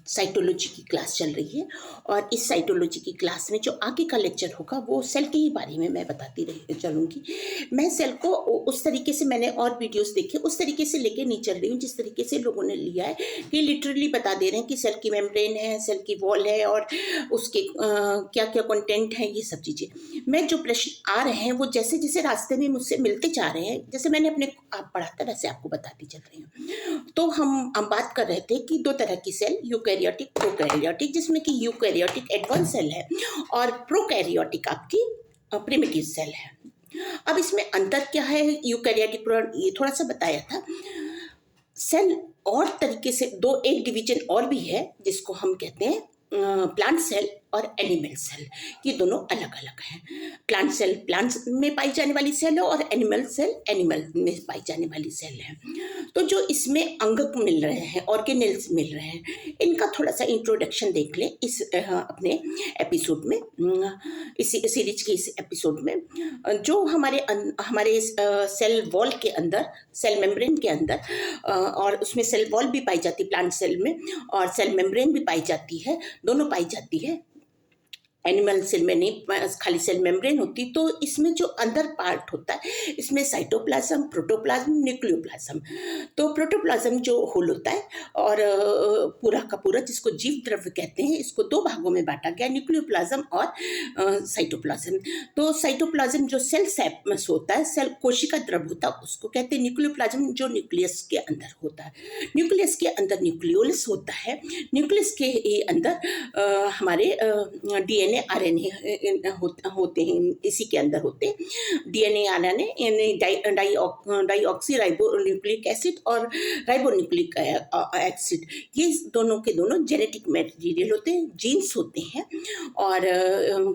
Cytology की class चल रही है और इस साइटोलॉजी की क्लास में जो आगे का लेक्चर होगा वो सेल के ही बारे में मैं बताती रही चलूँगी। मैं सेल को उस तरीके से मैंने और वीडियोस देखे उस तरीके से लेके नहीं चल रही हूँ जिस तरीके से लोगों ने लिया है कि लिटरली बता दे रहे हैं कि सेल की मेम्ब्रेन है, सेल की वॉल है और उसके क्या क्या कंटेंट है, ये सब चीज़ें। मैं जो प्रश्न आ रहे हैं वो जैसे जैसे रास्ते में मुझसे मिलते जा रहे हैं, जैसे मैंने अपने आप पढ़ा था वैसे आपको बताती चल रही हूँ। तो हम बात कर रहे थे कि दो तरह की सेल, यूकैरियोटिक, प्रोकैरियोटिक, जिसमें कि यूकैरियोटिक एडवांस सेल है और प्रोकैरियोटिक आपकी प्रिमिटिव सेल है। अब इसमें अंतर क्या है, यूकैरियोटिक ये थोड़ा सा बताया था। सेल और तरीके से दो एक डिवीजन और भी है जिसको हम कहते हैं प्लांट सेल और एनिमल सेल। ये दोनों अलग अलग हैं। प्लांट सेल प्लांट्स में पाई जाने वाली सेल है और एनिमल सेल एनिमल में पाई जाने वाली सेल है। तो जो इसमें अंग मिल रहे हैं, ऑर्गेनेल्स मिल रहे हैं, इनका थोड़ा सा इंट्रोडक्शन देख लें इस अपने एपिसोड में, इसी सीरीज के इस एपिसोड में। जो हमारे सेल वॉल के अंदर, सेल मेम्ब्रेन के अंदर, और उसमें सेल वॉल भी पाई जाती है प्लांट सेल में और सेल मेम्ब्रेन भी पाई जाती है, दोनों पाई जाती है। एनिमल सेल में नहीं, खाली सेल मेम्ब्रेन होती। तो इसमें जो अंदर पार्ट होता है इसमें साइटोप्लाज्म, प्रोटोप्लाज्म, न्यूक्लियोप्लाज्म। तो प्रोटोप्लाज्म जो होल होता है और पूरा का पूरा जिसको जीव द्रव्य कहते हैं, इसको दो भागों में बांटा गया, न्यूक्लियोप्लाज्म और साइटोप्लाज्म। तो साइटोप्लाज्म जो सेल सैप में होता है, सेल कोशिका द्रव्य होता है, उसको कहते हैं न्यूक्लियोप्लाज्म, जो न्यूक्लियस के अंदर होता है। न्यूक्लियस के अंदर न्यूक्लियोलस होता है। न्यूक्लियस के अंदर हमारे डीएनए आरएनए होते हैं, इसी के अंदर होते हैं डीएनए आरएनए, यानी डाईऑक्सी राइबोन्यूक्लिक एसिड और राइबोन्यूक्लिक एसिड। ये दोनों के दोनों जेनेटिक मटेरियल होते हैं, जीन्स होते हैं और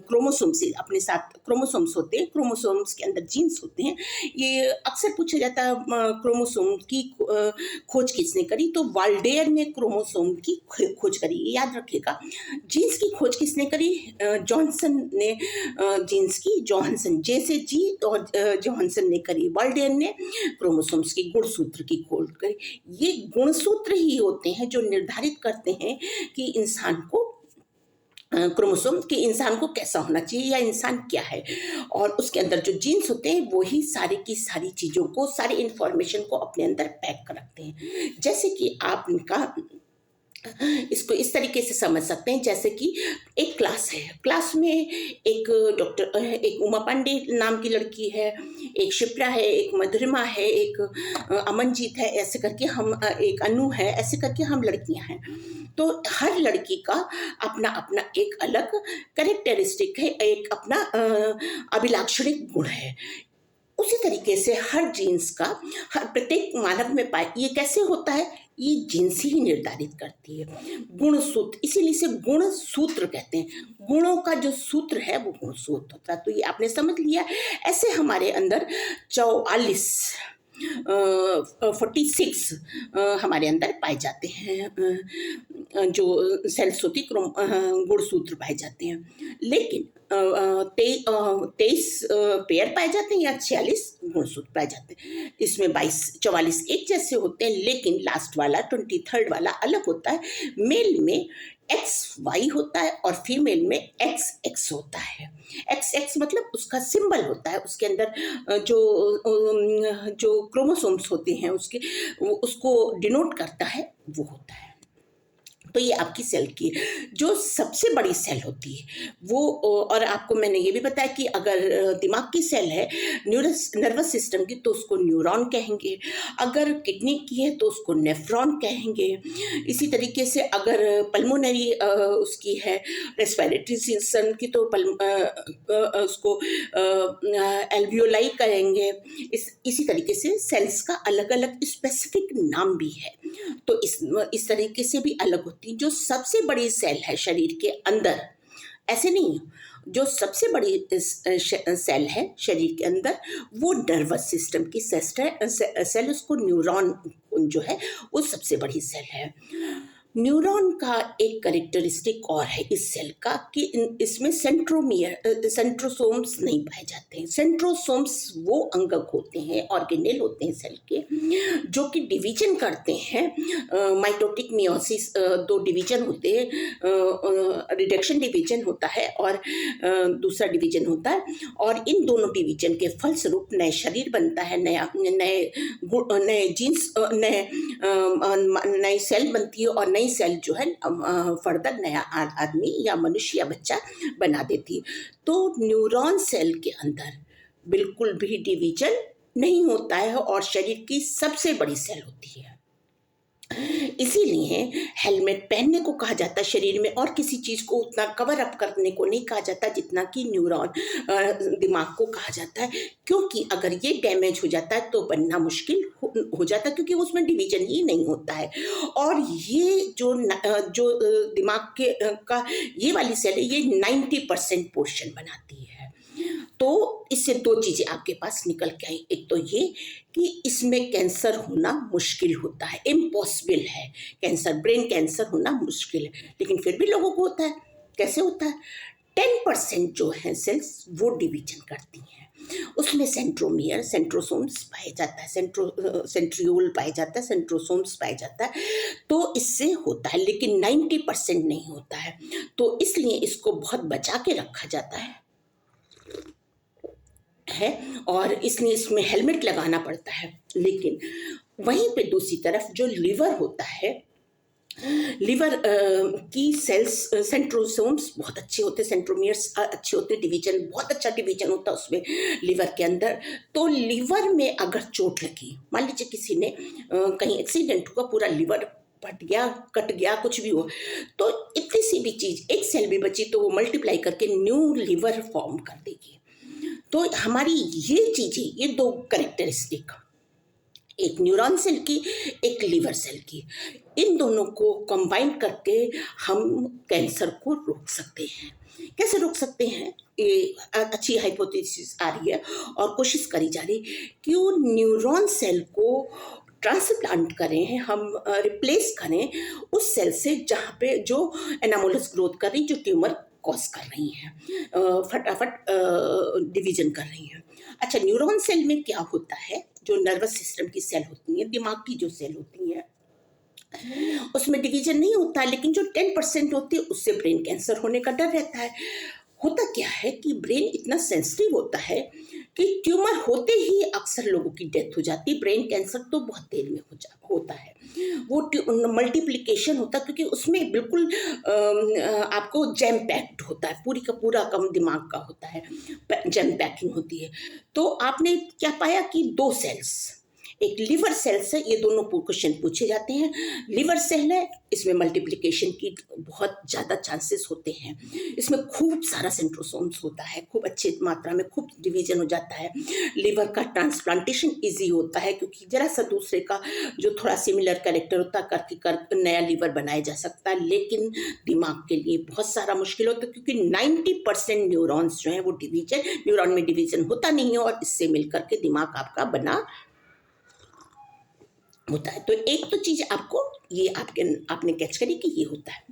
क्रोमोसोम्स अपने साथ क्रोमोसोम्स होते हैं। क्रोमोसोम्स के अंदर जीन्स होते हैं। ये अक्सर पूछा जाता है क्रोमोसोम की खोज किसने करी, तो वाल्डेयर ने क्रोमोसोम की खोज करी। याद रखिएगा, जीन्स की खोज किसने करी, जॉनसन ने जीन्स की, जॉनसन जे से जी और जॉनसन ने करी। वाल्डेयर ने क्रोमोसोम्स की गुणसूत्र की खोज करी। ये गुणसूत्र ही होते हैं जो निर्धारित करते हैं कि इंसान को क्रोमोसोम कि इंसान को कैसा होना चाहिए या इंसान क्या है। और उसके अंदर जो जीन्स होते हैं वही सारी की सारी चीज़ों को, सारी इंफॉर्मेशन को अपने अंदर पैक कर रखते हैं। जैसे कि आप इनका इसको इस तरीके से समझ सकते हैं, जैसे कि एक क्लास है, क्लास में एक डॉक्टर, एक उमा पांडे नाम की लड़की है, एक शिप्रा है, एक मधुरिमा है, एक अमनजीत है, ऐसे करके हम, एक अनु है, ऐसे करके हम लड़कियां हैं। तो हर लड़की का अपना अपना एक अलग कैरेक्टरिस्टिक है, एक अपना अभिलाक्षणिक गुण है। उसी तरीके से हर जीन्स का हर प्रत्येक मानव में पाए, ये कैसे होता है, ये जीन्स ही निर्धारित करती है। गुण सूत्र, इसीलिए से गुण सूत्र कहते हैं। गुणों का जो सूत्र है वो गुण सूत्र होता है। तो ये आपने समझ लिया। ऐसे हमारे अंदर 44 46 हमारे अंदर पाए जाते हैं, जो सेल्स होती गुणसूत्र पाए जाते हैं। लेकिन 23 पेयर पाए जाते हैं या 46 गुणसूत्र पाए जाते हैं। इसमें 44 एक जैसे होते हैं, लेकिन लास्ट वाला 23rd वाला अलग होता है। मेल में XY होता है और फीमेल में XX होता है। XX मतलब उसका सिंबल होता है, उसके अंदर जो क्रोमोसोम्स होते हैं उसके, उसको डिनोट करता है, वो होता है। तो ये आपकी सेल की जो सबसे बड़ी सेल होती है वो, और आपको मैंने ये भी बताया कि अगर दिमाग की सेल है, नर्वस सिस्टम की, तो उसको न्यूरॉन कहेंगे। अगर किडनी की है तो उसको नेफ्रॉन कहेंगे। इसी तरीके से अगर पल्मोनरी उसकी है, रेस्पिरेटरी सिस्टम की, तो उसको एल्वियोलाई कहेंगे। इसी तरीके से सेल्स का अलग अलग स्पेसिफिक नाम भी है। तो इस तरीके से भी अलग होती है। जो सबसे बड़ी सेल है शरीर के अंदर, ऐसे नहीं, जो सबसे बड़ी सेल है शरीर के अंदर वो नर्वस सिस्टम की सेल, उसको न्यूरॉन जो है वो सबसे बड़ी सेल है। न्यूरॉन का एक कैरेक्टरिस्टिक और है इस सेल का कि इसमें सेंट्रोसोम्स नहीं पाए जाते हैं। सेंट्रोसोम्स वो अंगक होते हैं, ऑर्गेनेल होते हैं सेल के, जो कि डिवीजन करते हैं। माइटोटिक मियोसिस दो डिवीजन होते हैं, रिडक्शन डिवीजन होता है और दूसरा डिवीजन होता है, और इन दोनों डिवीजन के फलस्वरूप नए शरीर बनता है, नए जीन्स, नई सेल बनती है, और नई सेल जो है फर्दर नया आदमी या मनुष्य या बच्चा बना देती है। तो न्यूरॉन सेल के अंदर बिल्कुल भी डिवीजन नहीं होता है और शरीर की सबसे बड़ी सेल होती है। इसीलिए हेलमेट पहनने को कहा जाता है शरीर में, और किसी चीज को उतना कवर अप करने को नहीं कहा जाता जितना कि न्यूरॉन दिमाग को कहा जाता है, क्योंकि अगर ये डैमेज हो जाता है तो बनना मुश्किल हो जाता है, क्योंकि उसमें डिवीजन ही नहीं होता है। और ये जो दिमाग के का ये वाली सेल है, ये 90% पोर्शन बनाती है। तो इससे दो चीजें आपके पास निकल के आई, एक तो ये कि इसमें कैंसर होना मुश्किल होता है, इम्पॉसिबल है, कैंसर, ब्रेन कैंसर होना मुश्किल है, लेकिन फिर भी लोगों को होता है। कैसे होता है? 10% जो है सेल्स वो डिवीजन करती हैं, उसमें सेंट्रोमियर, सेंट्रोसोम्स पाए जाता है, सेंट्रियोल पाए जाता है, सेंट्रोसोम्स पाए जाता है। तो इससे होता है, लेकिन 90% नहीं होता है। तो इसलिए इसको बहुत बचा के रखा जाता है और इसलिए इसमें हेलमेट लगाना पड़ता है। लेकिन वहीं पे दूसरी तरफ जो लिवर होता है, लिवर की सेल्स, सेंट्रोसोम्स बहुत अच्छे होते हैं, सेंट्रोमियर्स अच्छे होते हैं, डिवीजन बहुत अच्छा डिवीजन होता है उसमें लिवर के अंदर। तो लिवर में अगर चोट लगी, मान लीजिए किसी ने कहीं एक्सीडेंट हुआ, पूरा लिवर फट गया, कट गया, कुछ भी हो, तो इतनी सी भी चीज, एक सेल भी बची तो वो मल्टीप्लाई करके न्यू लिवर फॉर्म कर देगी। तो हमारी ये चीजें, ये दो कैरेक्टरिस्टिक, एक न्यूरॉन सेल की, एक लिवर सेल की, इन दोनों को कंबाइन करके हम कैंसर को रोक सकते हैं। कैसे रोक सकते हैं? ये अच्छी हाइपोथेसिस आ रही है और कोशिश करी जा रही कि वो न्यूरॉन सेल को ट्रांसप्लांट करें, हम रिप्लेस करें उस सेल से जहाँ पे जो एनामोलस ग्रोथ कर रही, जो ट्यूमर कॉज कर रही हैं, फटाफट डिवीजन कर रही हैं। अच्छा, न्यूरॉन सेल में क्या होता है? जो नर्वस सिस्टम की सेल होती है, दिमाग की जो सेल होती है, उसमें डिवीजन नहीं होता, लेकिन जो 10% होती है उससे ब्रेन कैंसर होने का डर रहता है। होता क्या है कि ब्रेन इतना सेंसिटिव होता है कि ट्यूमर होते ही अक्सर लोगों की डेथ हो जाती है। ब्रेन कैंसर तो बहुत देर में होता है, वो मल्टीप्लिकेशन होता है, क्योंकि उसमें बिल्कुल आपको जैम पैक्ड होता है, पूरी का पूरा कम दिमाग का होता है, जैम पैकिंग होती है। तो आपने क्या पाया कि दो सेल्स, एक लिवर सेल से, ये दोनों क्वेश्चन पूछे जाते हैं। लिवर सेल है, इसमें मल्टीप्लिकेशन की बहुत ज़्यादा चांसेस होते हैं, इसमें खूब सारा सेंट्रोसोम्स होता है, खूब अच्छी मात्रा में खूब डिवीजन हो जाता है। लिवर का ट्रांसप्लांटेशन इजी होता है, क्योंकि जरा सा दूसरे का जो थोड़ा सिमिलर कैरेक्टर होता है करके नया लिवर बनाया जा सकता है। लेकिन दिमाग के लिए बहुत सारा मुश्किल होता है, क्योंकि 90% न्यूरॉन्स जो हैं वो डिवीजन, न्यूरॉन में डिवीजन होता नहीं है, और इससे मिलकर के दिमाग आपका बना होता है। तो एक तो चीज आपको ये आपने कैच करी कि ये होता है।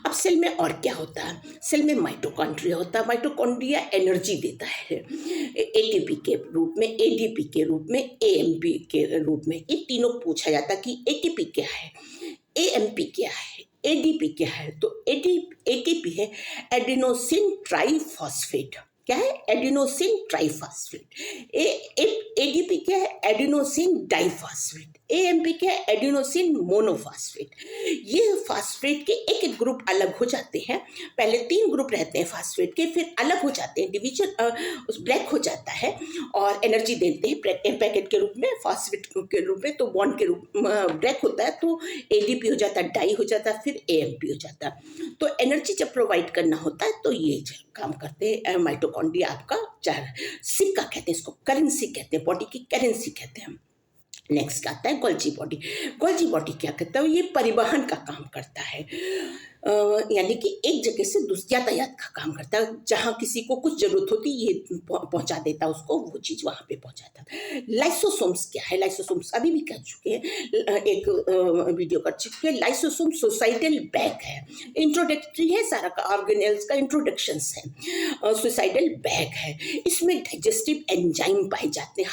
अब सेल में और क्या होता है? सेल में माइटोकॉन्ड्रिया होता है। माइटोकॉन्ड्रिया एनर्जी देता है एटीपी के रूप में, एडीपी के रूप में, एएमपी के रूप में। ये तीनों पूछा जाता है कि एटीपी क्या है, एएमपी क्या है, एडीपी क्या है। तो एटीपी है एडिनोसिन ट्राइफॉस्फेट। क्या है? Adenosine triphosphate. एडीपी क्या है? Adenosine diphosphate. एएमपी क्या है? Adenosine monophosphate. ये फास्फेट के एक एक ग्रुप अलग हो जाते हैं। पहले 3 ग्रुप रहते हैं फास्फेट के, फिर अलग हो जाते हैं, डिवीजन ब्रेक हो जाता है और एनर्जी देते हैं पैकेट के रूप में, फास्फेट के रूप में। तो बॉन्ड के रूप ब्रेक होता है तो एडीपी हो जाता है, डाई हो जाता है, फिर एएमपी हो जाता है। तो एनर्जी जब प्रोवाइड करना होता है तो ये काम करते हैं माइटोकॉन्ड्रिया। आपका सिक्का कहते हैं इसको, करेंसी कहते हैं, बॉडी की करेंसी कहते हैं। नेक्स्ट आता है गोल्जी बॉडी। गोल्जी बॉडी क्या करता है? ये परिवहन का काम करता है। यानी कि एक जगह से दूसरी यातायात का काम करता है। जहाँ किसी को कुछ ज़रूरत होती ये पहुँचा देता उसको, वो चीज़ वहाँ पे पहुँचाता। लाइसोसोम्स क्या है? लाइसोसोम्स अभी भी कह चुके हैं, एक वीडियो कर चुके हैं। लाइसोसोम सुसाइडल बैग है, इंट्रोडक्टरी है, सारा का ऑर्गेनेल्स का इंट्रोडक्शंस है। सुसाइडल बैग है, इसमें डाइजेस्टिव एंजाइम पाए जाते हैं,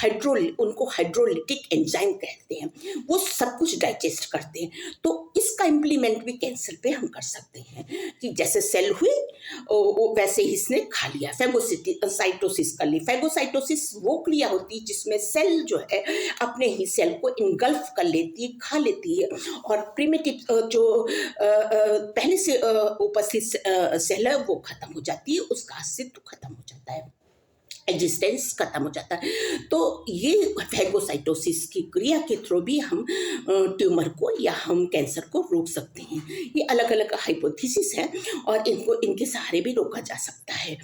उनको हाइड्रोलिटिक एंजाइम कहते हैं, वो सब कुछ डाइजेस्ट करते हैं। तो इसका इम्प्लीमेंट भी कैंसर पे हम कर सकते हैं कि जैसे सेल हुई वैसे ही इसने खा लिया, फैगोसाइटोसिस कर ली। फैगोसाइटोसिस वो क्रिया होती है जिसमें सेल जो है अपने ही सेल को इनगल्फ कर लेती है, खा लेती है, और प्रिमिटिव जो पहले से उपस्थित सेल है वो खत्म हो जाती है, उसका अस्तित्व खत्म हो जाता है, एग्जिस्टेंस खत्म हो जाता है। तो ये फैगोसाइटोसिस की क्रिया के थ्रू भी हम ट्यूमर को या हम कैंसर को रोक सकते हैं। ये अलग अलग हाइपोथेसिस है और इनके सहारे भी रोका जा सकता है।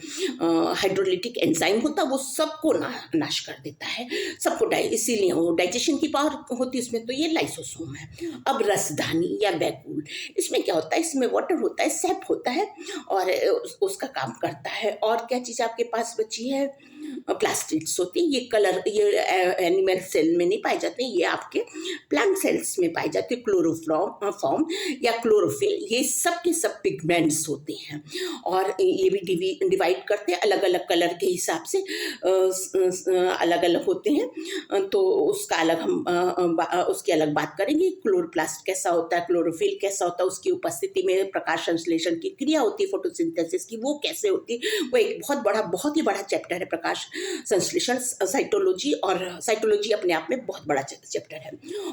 हाइड्रोलिटिक एंजाइम होता है वो सबको नाश कर देता है, सबको इसीलिए वो डाइजेशन की पावर होती है उसमें। तो ये लाइसोसोम है। अब रसधानी या वैक्यूल, इसमें क्या होता है? इसमें वाटर होता है, सैप होता है और उसका काम करता है। और क्या चीज़ आपके पास बची है? प्लास्टिड्स होती है। ये एनिमल सेल में नहीं पाए जाते, ये आपके प्लांट सेल्स में पाए जाते हैं। क्लोरोफॉर्म या क्लोरोफिल, ये सब के सब पिगमेंट्स होते हैं और ये भी डिवाइड करते हैं अलग अलग कलर के हिसाब से, अलग अलग होते हैं। तो उसका अलग हम उसकी अलग बात करेंगे। क्लोरोप्लास्ट कैसा होता है, क्लोरोफिल कैसा होता है, उसकी उपस्थिति में प्रकाश संश्लेषण की क्रिया होती है, फोटोसिंथेसिस की, वो कैसे होती है, वो एक बहुत ही बड़ा चैप्टर है। प्रकाश संश्लेषण, साइटोलॉजी, और साइटोलॉजी अपने आप में बहुत बड़ा चैप्टर है।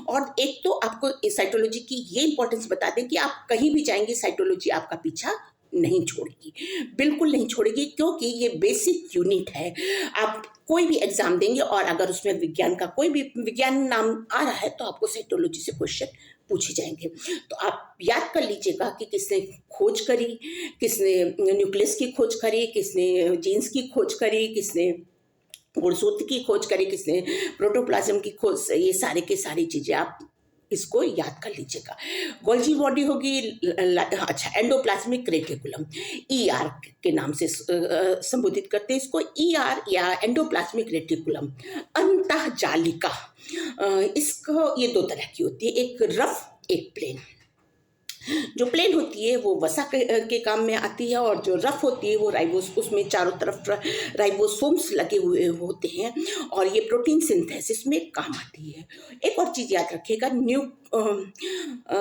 और एक तो आपको साइटोलॉजी की ये इंपॉर्टेंस बता दें कि आप कहीं भी जाएंगे साइटोलॉजी आपका पीछा नहीं छोड़ेगी, बिल्कुल नहीं छोड़ेगी, क्योंकि ये बेसिक यूनिट है। आप कोई भी एग्जाम देंगे और अगर उसमें विज्ञान का कोई भी विज्ञान नाम आ रहा है तो आपको साइटोलॉजी से क्वेश्चन पूछे जाएंगे। तो आप याद कर लीजिएगा कि किसने खोज करी, किसने न्यूक्लियस की खोज करी, किसने जीन्स की खोज करी, किसने गुणसूत्र की खोज करी, किसने प्रोटोप्लाज्म की खोज, ये सारे के सारी चीज़ें आप इसको याद कर लीजिएगा। गोल्जी बॉडी होगी, अच्छा, एंडोप्लाज्मिक रेटिकुलम, ईआर के नाम से संबोधित करते हैं इसको, ईआर या एंडोप्लाज्मिक रेटिकुलम। अंतःजालिका, इसको ये दो तरह की होती है, एक रफ एक प्लेन। जो प्लेन होती है वो वसा के काम में आती है और जो रफ होती है वो राइबोस, उसमें चारों तरफ राइबोसोम्स लगे हुए होते हैं और ये प्रोटीन सिंथेसिस में काम आती है। एक और चीज़ याद रखिएगा,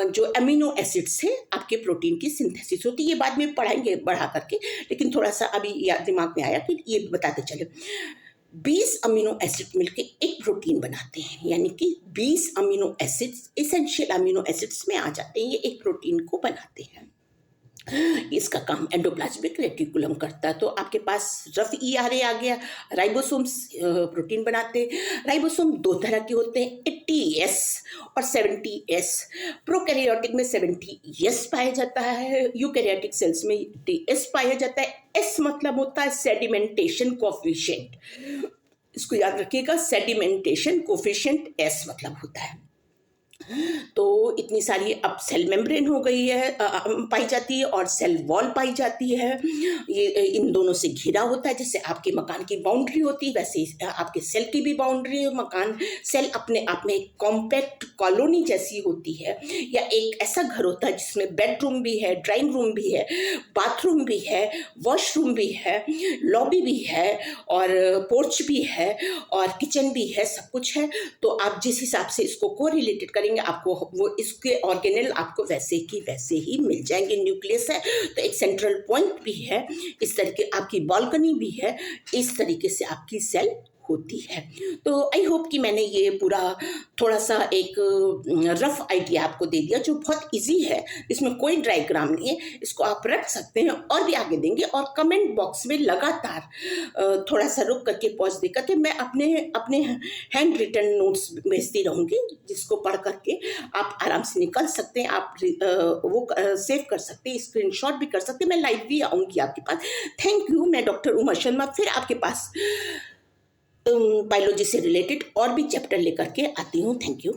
जो अमीनो एसिड्स है आपके प्रोटीन की सिंथेसिस होती है, ये बाद में पढ़ाएंगे बढ़ा करके, लेकिन थोड़ा सा अभी दिमाग में आया कि ये बताते चले। 20 अमीनो एसिड मिलके एक प्रोटीन बनाते हैं, यानी कि 20 amino acids essential amino acids में आ जाते हैं, ये एक प्रोटीन को बनाते हैं। इसका काम एंडोप्लाज्मिक रेटिकुलम करता है। तो आपके पास रफ ईआरए आ गया। राइबोसोम्स प्रोटीन बनाते हैं। राइबोसोम दो तरह के होते हैं, 80S और 70S। प्रोकैरियोटिक में 70S पाया जाता है, यूकैरियोटिक सेल्स में 80S पाया जाता है। एस मतलब होता है सेडिमेंटेशन कोफिशिएंट, इसको याद रखिएगा, सेडिमेंटेशन कोफिशिएंट एस मतलब होता है। तो इतनी सारी अब सेल मेम्ब्रेन हो गई है, पाई जाती है, और सेल वॉल पाई जाती है। ये इन दोनों से घिरा होता है, जैसे आपके मकान की बाउंड्री होती है वैसे ही आपके सेल की भी बाउंड्री है। मकान सेल अपने आप में एक कॉम्पैक्ट कॉलोनी जैसी होती है, या एक ऐसा घर होता है जिसमें बेडरूम भी है, ड्राइंग रूम भी है, बाथरूम भी है, वॉशरूम भी है, लॉबी भी है, और पोर्च भी है, और किचन भी है, सब कुछ है। तो आप जिस हिसाब से इसको कोरिलेटेड करेंगे आपको वो इसके ऑर्गेनेल आपको वैसे ही मिल जाएंगे। न्यूक्लियस है तो एक सेंट्रल पॉइंट भी है, इस तरीके आपकी बालकनी भी है, इस तरीके से आपकी सेल होती है। तो आई होप कि मैंने ये पूरा थोड़ा सा एक रफ आइडिया आपको दे दिया, जो बहुत इजी है, इसमें कोई डायग्राम नहीं है, इसको आप रख सकते हैं और भी आगे देंगे। और कमेंट बॉक्स में लगातार थोड़ा सा रुक करके पॉज दे करके मैं अपने हैंड रिटन नोट्स भेजती रहूँगी, जिसको पढ़ करके आप आराम से निकल सकते हैं, आप वो सेव कर सकते हैं, स्क्रीनशॉट भी कर सकते हैं। मैं लाइव भी आऊँगी आपके पास। Thank you. मैं डॉक्टर उमा शर्मा फिर आपके पास बायोलॉजी से रिलेटेड और भी चैप्टर लेकर के आती हूँ। Thank you.